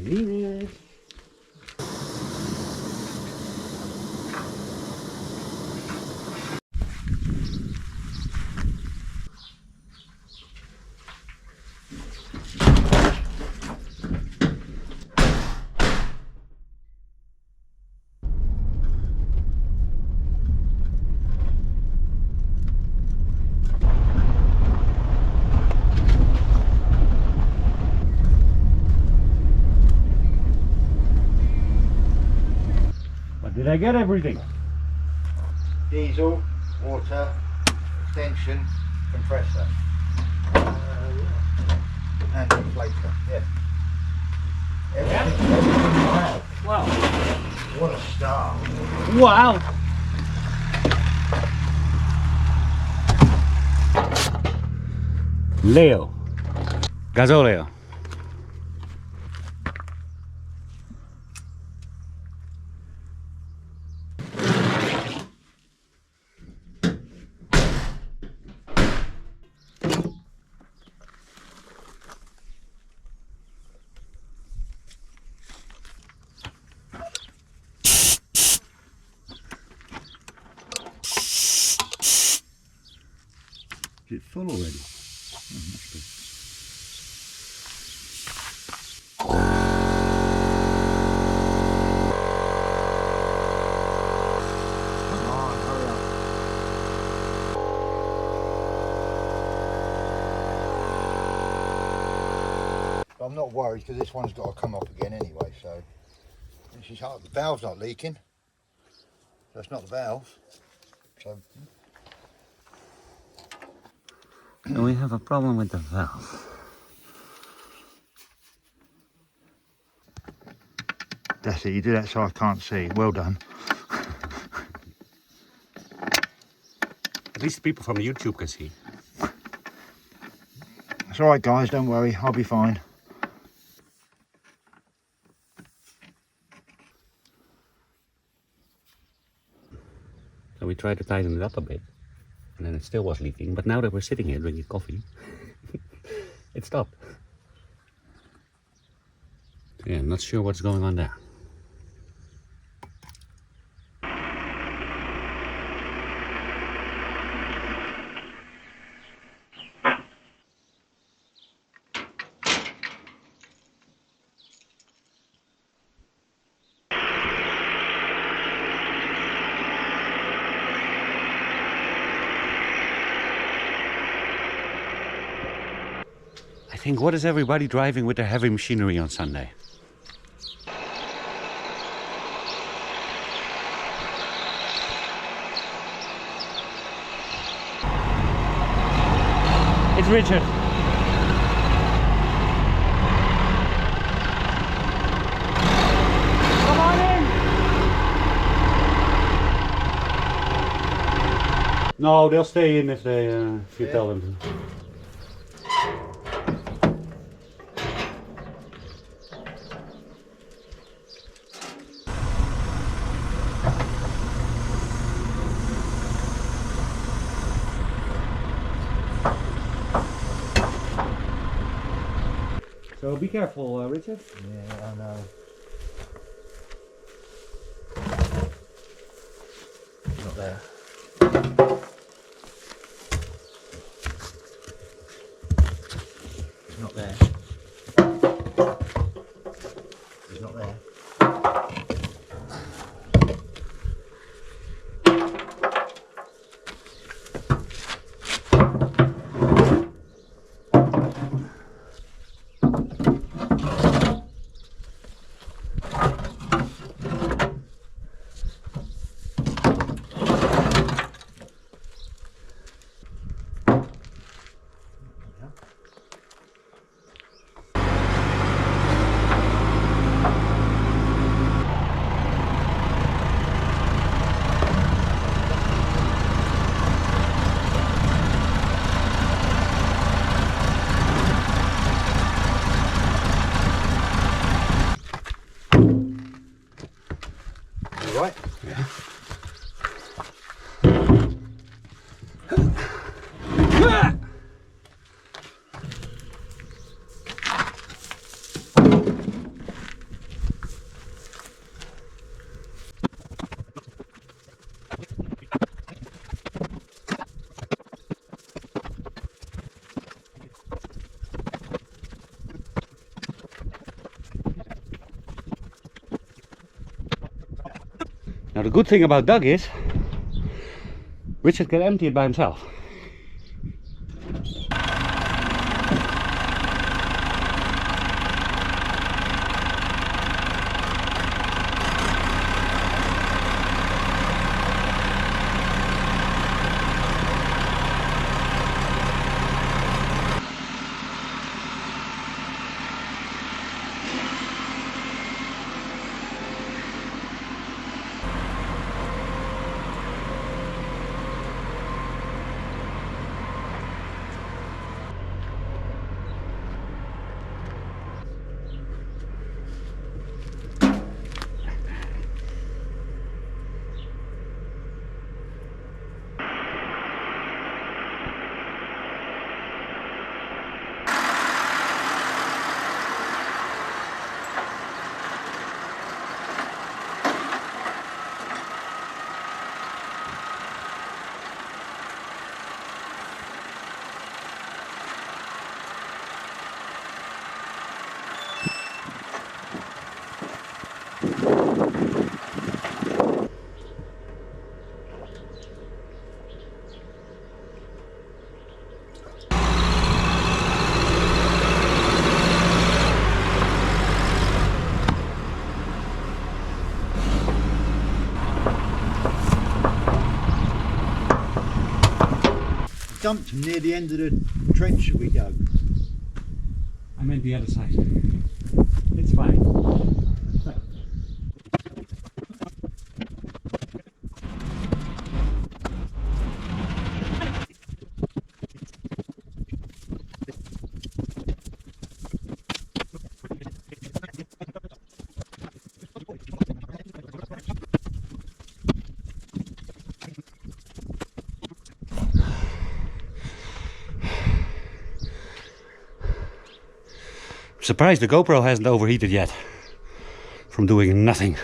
clean it. Did I get everything? Diesel, water, extension, compressor, and inflator. Yeah. Everything you have. Wow. What a star! Wow. Leo. Gasoleo. Is it full already? Oh, must be. Come on, hurry up. But I'm not worried because this one's got to come off again anyway. So this is hard. The valve's not leaking. So it's not the valve. So And we have a problem with the valve. that's it. You do that so I can't see. Well done. At least people from YouTube can see. It's all right, guys. Don't worry. I'll be fine. So we tried to tighten it up a bit. And then it still was leaking. But now that we're sitting here drinking coffee, it stopped. Yeah, I'm not sure what's going on there. I think, what is everybody driving with their heavy machinery on Sunday? It's Richard. Come on in. No, they'll stay in if they if you tell them to. So be careful, Richard. Yeah, I know. It's not there. It's not there. It's not there. Yeah. 1 Now the good thing about Doug is Richard can empty it by himself. Dumped him near the end of the trench that we dug. I meant the other side. It's fine. Surprised the GoPro hasn't overheated yet from doing nothing.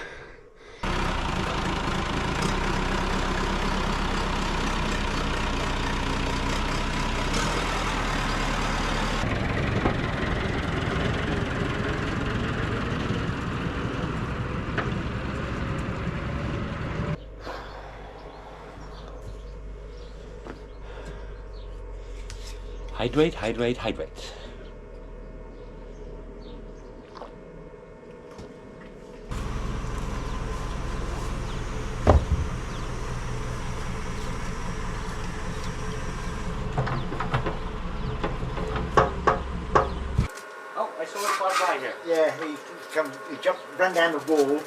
Hydrate, hydrate, hydrate. Yeah, he jumped, ran down the wall,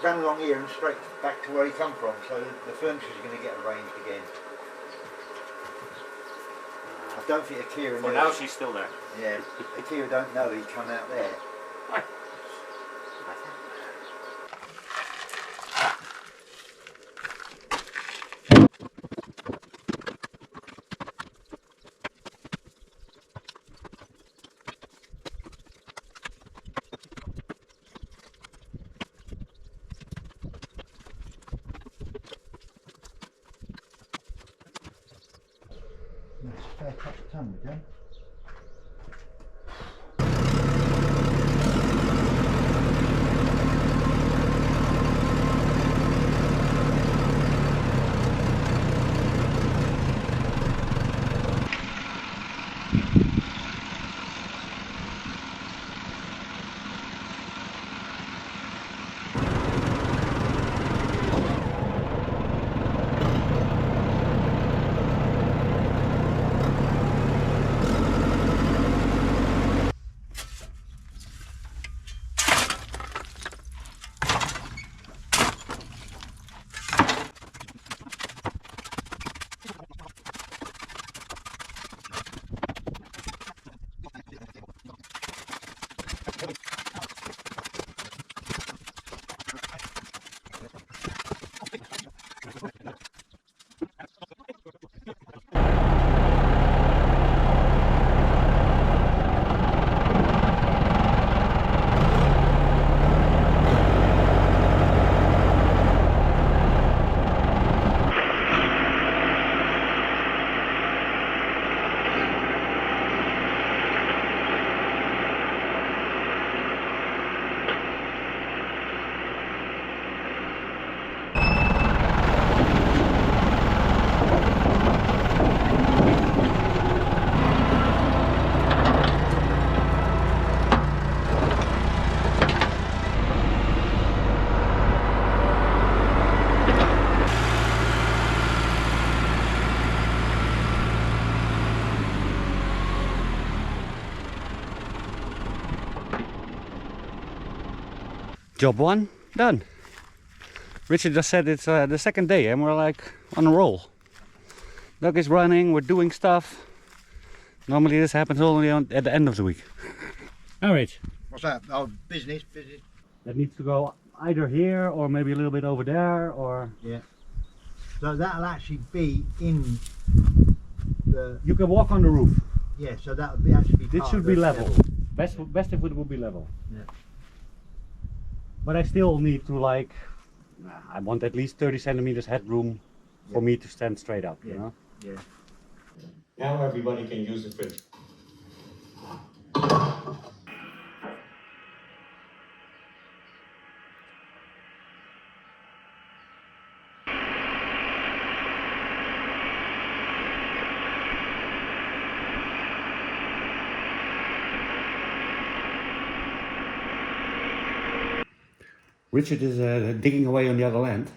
ran along here and straight back to where he come from, so the furniture's going to get arranged again. I don't think Akira knows. Well, now she's still there. Yeah, Akira don't know he come out there. Fair touch tongue, John. Job 1 done. Richard just said it's the second day and we're like on a roll. Dog is running, we're doing stuff. Normally this happens only at the end of the week. Now Rich. What's that? Oh, business. That needs to go either here or maybe a little bit over there or... Yeah. So that'll actually be in the... You can walk on the roof. Yeah, so that'll be actually This part should of be the level. Best if it would be level. Yeah. But I still need to like... I want at least 30 centimeters headroom for me to stand straight up, you know? Yeah. Now everybody can use the fridge. Richard is digging away on the other land.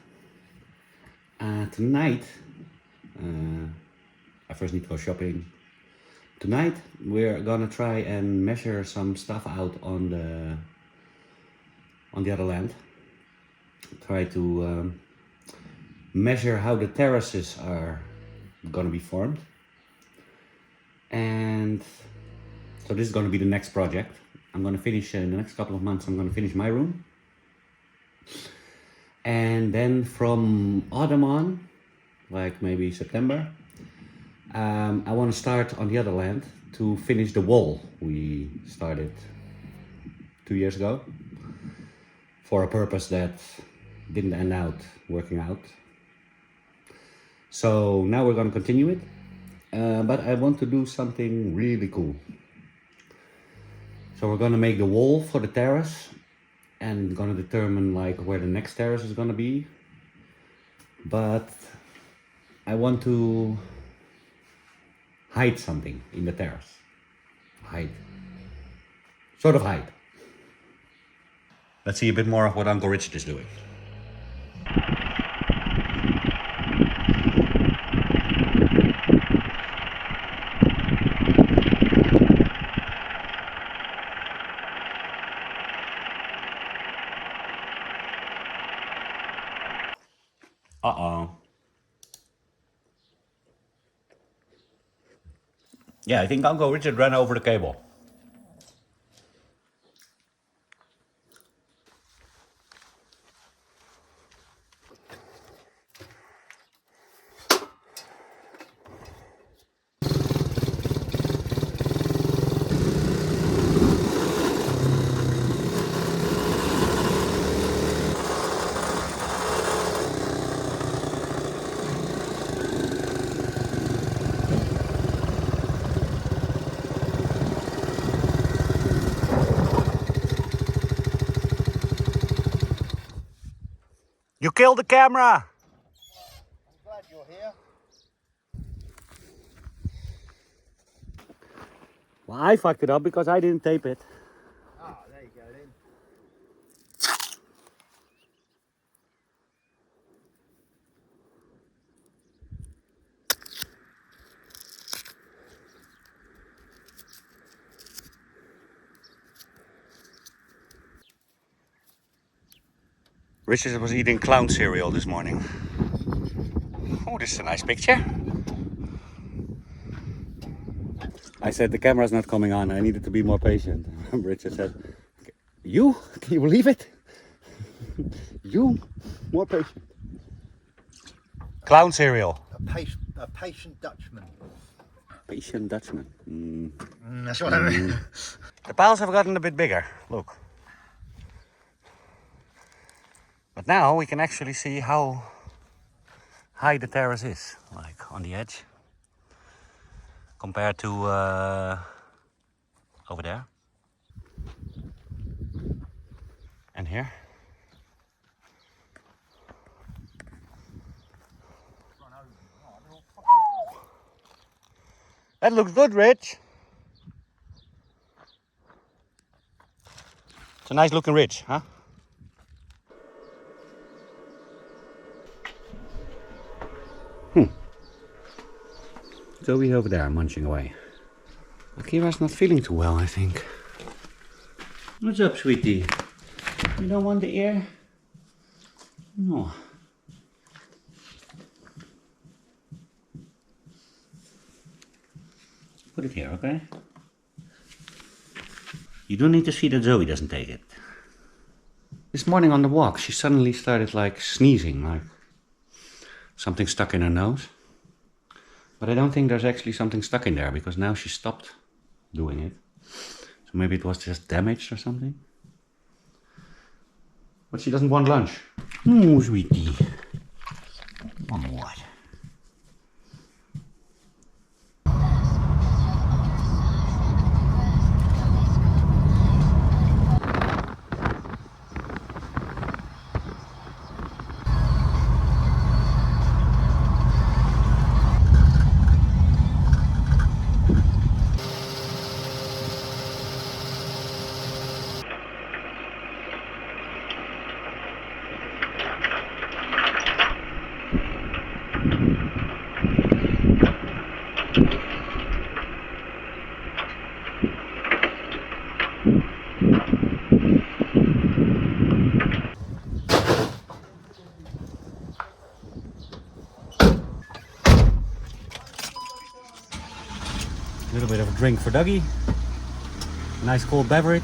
Tonight, I first need to go shopping. Tonight we're gonna try and measure some stuff out on the other land. Try to measure how the terraces are gonna be formed. And so this is gonna be the next project. I'm gonna finish in the next couple of months. I'm gonna finish my room. And then from autumn on, like maybe September, I want to start on the other land to finish the wall we started 2 years ago for a purpose that didn't end out working out. So now we're going to continue it, but I want to do something really cool. So we're going to make the wall for the terrace and gonna determine like where the next terrace is gonna be. But I want to hide something in the terrace. Hide. Sort of hide. Let's see a bit more of what Uncle Richard is doing. Uh-oh. Yeah, I think Uncle Richard ran over the cable. You killed the camera! I'm glad you're here. Well, I fucked it up because I didn't tape it. Ah, there you go then. Richard was eating clown cereal this morning. Oh, this is a nice picture. I said the camera's not coming on. I needed to be more patient. Richard said, "You? Can you believe it? You? More patient." Clown cereal. A patient Dutchman. Patient Dutchman. That's what I mean. The piles have gotten a bit bigger. Look. But now we can actually see how high the terrace is, like on the edge, compared to over there and here. That looks good, Rich. It's a nice looking ridge, huh? Toby over there munching away. Akira's not feeling too well, I think. What's up, sweetie? You don't want the ear? No. Put it here, okay? You don't need to see that Zoe doesn't take it. This morning on the walk, she suddenly started like sneezing, like something stuck in her nose. But I don't think there's actually something stuck in there, because now she stopped doing it. So maybe it was just damaged or something. But she doesn't want lunch. Oh, sweetie. One more. A little bit of a drink for Dougie. Nice cold beverage.